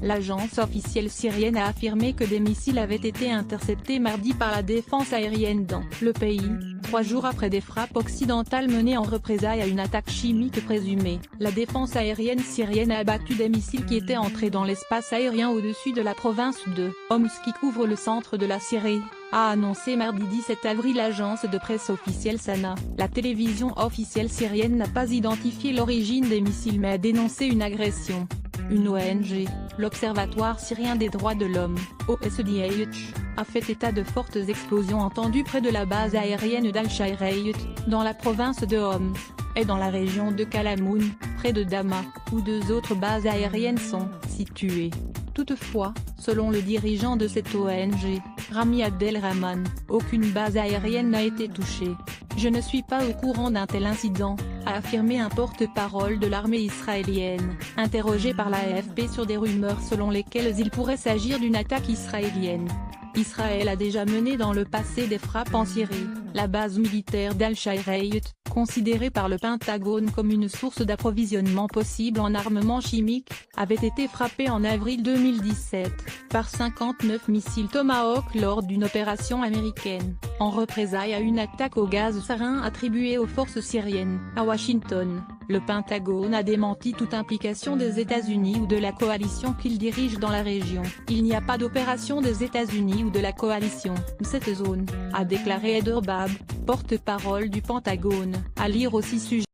L'agence officielle syrienne a affirmé que des missiles avaient été interceptés mardi par la défense aérienne dans le pays, 3 jours après des frappes occidentales menées en représailles à une attaque chimique présumée. La défense aérienne syrienne a abattu des missiles qui étaient entrés dans l'espace aérien au-dessus de la province de Homs qui couvre le centre de la Syrie, a annoncé mardi 17 avril l'agence de presse officielle Sana. La télévision officielle syrienne n'a pas identifié l'origine des missiles mais a dénoncé une agression. Une ONG, l'Observatoire syrien des droits de l'homme, OSDH, a fait état de fortes explosions entendues près de la base aérienne d'Al-Shayrat, dans la province de Homs, et dans la région de Kalamoun, près de Dama, où 2 autres bases aériennes sont situées. Toutefois, selon le dirigeant de cette ONG, Rami Abdelrahman, aucune base aérienne n'a été touchée. Je ne suis pas au courant d'un tel incident, a affirmé un porte-parole de l'armée israélienne, interrogé par la AFP sur des rumeurs selon lesquelles il pourrait s'agir d'une attaque israélienne. Israël a déjà mené dans le passé des frappes en Syrie. La base militaire d'Al-Shayrat, considérée par le Pentagone comme une source d'approvisionnement possible en armement chimique, avait été frappée en avril 2017, par 59 missiles Tomahawk lors d'une opération américaine, en représailles à une attaque au gaz sarin attribuée aux forces syriennes. À Washington, le Pentagone a démenti toute implication des États-Unis ou de la coalition qu'il dirige dans la région. Il n'y a pas d'opération des États-Unis ou de la coalition dans cette zone, a déclaré Heather Babb, porte-parole du Pentagone, à lire aussi sujet.